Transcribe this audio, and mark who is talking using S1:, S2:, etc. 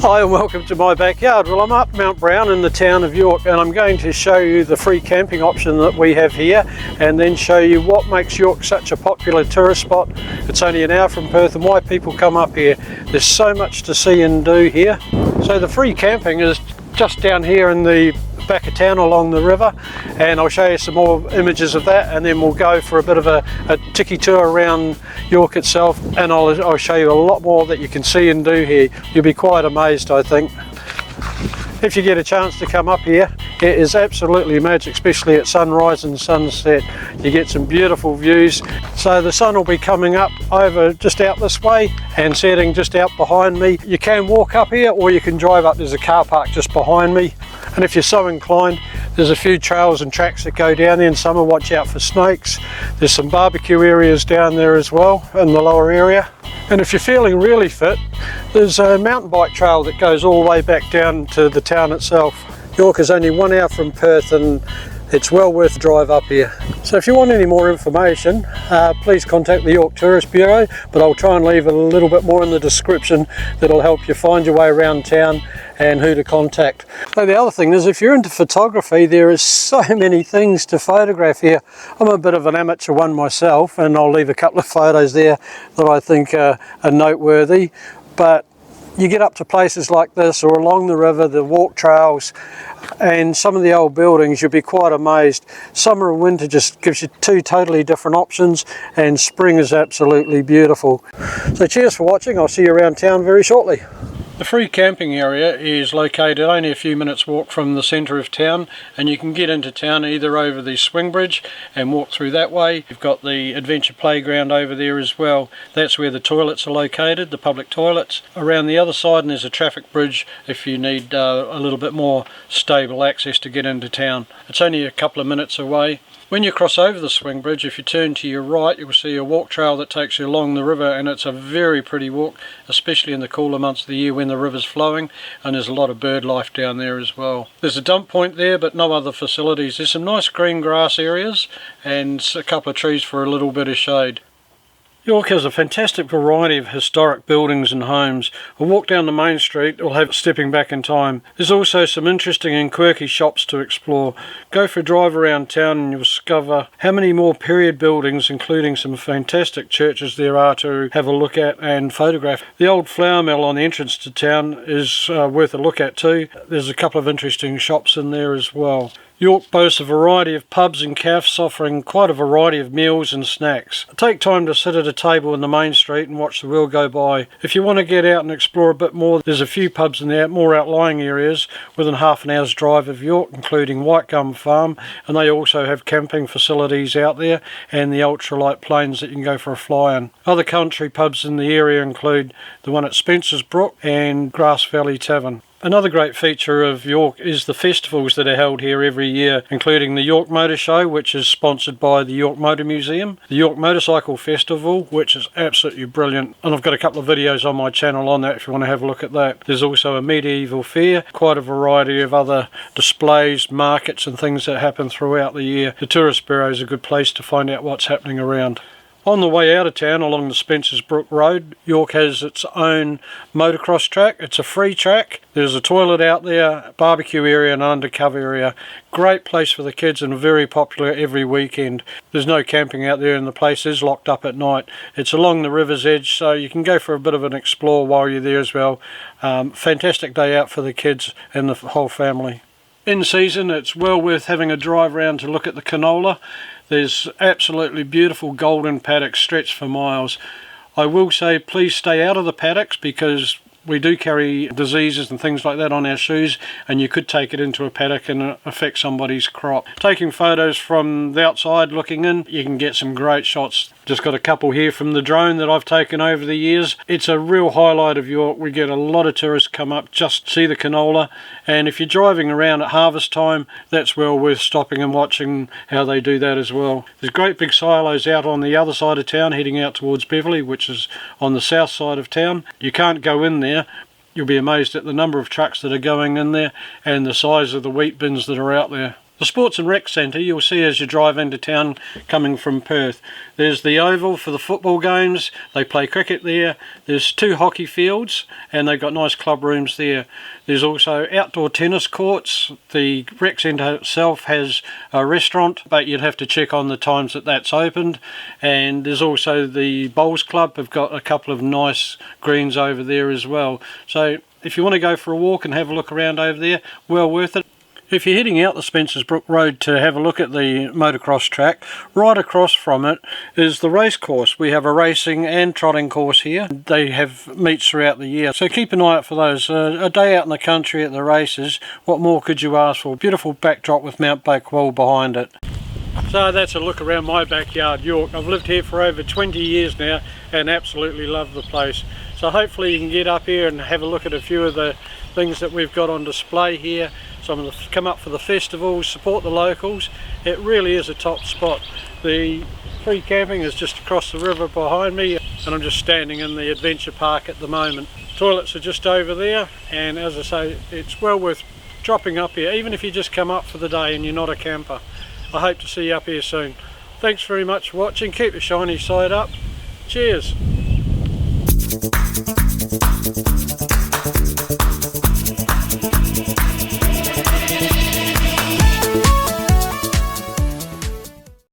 S1: Hi and welcome to my backyard. Well, I'm up Mount Brown in the town of York, and I'm going to show you the free camping option that we have here, and then show you what makes York such a popular tourist spot. It's only an hour from Perth and why people come up here. There's so much to see and do here. So the free camping is just down here in the back of town along the river, and I'll show you some more images of that, and then we'll go for a bit of a tiki tour around York itself, and I'll show you a lot more that you can see and do here. You'll be quite amazed, I think. If you get a chance to come up here, it is absolutely magic, especially at sunrise and sunset. You get some beautiful views. So the sun will be coming up over just out this way and setting just out behind me. You can walk up here or you can drive up. There's a car park just behind me. And if you're so inclined, there's a few trails and tracks that go down there. In summer, watch out for snakes. There's some barbecue areas down there as well in the lower area. And if you're feeling really fit, there's a mountain bike trail that goes all the way back down to the town itself. York is only 1 hour from Perth, and it's well worth the drive up here. So if you want any more information, please contact the York Tourist Bureau, but I'll try and leave a little bit more in the description that'll help you find your way around town and who to contact. So the other thing is, if you're into photography, there is so many things to photograph here. I'm a bit of an amateur one myself, and I'll leave a couple of photos there that I think are noteworthy. But you get up to places like this or along the river, the walk trails and some of the old buildings, you'll be quite amazed. Summer and winter just gives you two totally different options, and spring is absolutely beautiful. So cheers for watching. I'll see you around town very shortly. The free camping area is located only a few minutes walk from the centre of town, and you can get into town either over the swing bridge and walk through that way. You've got the adventure playground over there as well. That's where the toilets are located, the public toilets. Around the other side, and there's a traffic bridge if you need a little bit more stable access to get into town. It's only a couple of minutes away. When you cross over the swing bridge, if you turn to your right, you'll see a walk trail that takes you along the river, and it's a very pretty walk, especially in the cooler months of the year when the river's flowing, and there's a lot of bird life down there as well. There's a dump point there, but no other facilities. There's some nice green grass areas and a couple of trees for a little bit of shade. York has a fantastic variety of historic buildings and homes. A walk down the main street will have stepping back in time. There's also some interesting and quirky shops to explore. Go for a drive around town and you'll discover how many more period buildings, including some fantastic churches, there are to have a look at and photograph. The old flour mill on the entrance to town is worth a look at too. There's a couple of interesting shops in there as well. York boasts a variety of pubs and cafes offering quite a variety of meals and snacks. Take time to sit at a table in the main street and watch the world go by. If you want to get out and explore a bit more, there's a few pubs in the more outlying areas within half an hour's drive of York, including White Gum Farm, and they also have camping facilities out there and the ultralight planes that you can go for a fly in. Other country pubs in the area include the one at Spencer's Brook and Grass Valley Tavern. Another great feature of York is the festivals that are held here every year, including the York Motor Show, which is sponsored by the York Motor Museum, the York Motorcycle Festival, which is absolutely brilliant, and I've got a couple of videos on my channel on that if you want to have a look at that. There's also a medieval fair, quite a variety of other displays, markets and things that happen throughout the year. The Tourist Bureau is a good place to find out what's happening around. On the way out of town along the Spencer's Brook Road, York has its own motocross track. It's a free track. There's a toilet out there, barbecue area and undercover area. Great place for the kids and very popular every weekend. There's no camping out there and the place is locked up at night. It's along the river's edge, so you can go for a bit of an explore while you're there as well. Fantastic day out for the kids and the whole family. In season, it's well worth having a drive around to look at the canola. There's absolutely beautiful golden paddocks stretched for miles. I will say please stay out of the paddocks because we do carry diseases and things like that on our shoes, and you could take it into a paddock and affect somebody's crop. Taking photos from the outside looking in, you can get some great shots. Just got a couple here from the drone that I've taken over the years. It's a real highlight of York. We get a lot of tourists come up just to see the canola, and if you're driving around at harvest time, that's well worth stopping and watching how they do that as well. There's great big silos out on the other side of town heading out towards Beverley, which is on the south side of town. You can't go in there. You'll be amazed at the number of trucks that are going in there and the size of the wheat bins that are out there. The The Sports and Rec Centre you'll see as you drive into town coming from Perth. There's the oval for the football games, they play cricket there. There's 2 hockey fields and they've got nice club rooms there. There's also outdoor tennis courts. The rec centre itself has a restaurant, but you'd have to check on the times that that's opened. And there's also the bowls club, have got a couple of nice greens over there as well. So if you want to go for a walk and have a look around over there, well worth it. If you're heading out the Spencer's Brook Road to have a look at the motocross track, right across from it is the racecourse. We have a racing and trotting course here. They have meets throughout the year, so keep an eye out for those. A day out in the country at the races, what more could you ask for? Beautiful backdrop with Mount Bakewell behind it. So that's a look around my backyard, York. I've lived here for over 20 years now and absolutely love the place. So hopefully you can get up here and have a look at a few of the things that we've got on display here. Some of the come up for the festivals, support the locals. It really is a top spot. The free camping is just across the river behind me and I'm just standing in the adventure park at the moment. Toilets are just over there, and as I say, it's well worth dropping up here, even if you just come up for the day and you're not a camper. I hope to see you up here soon. Thanks very much for watching. Keep the shiny side up. Cheers.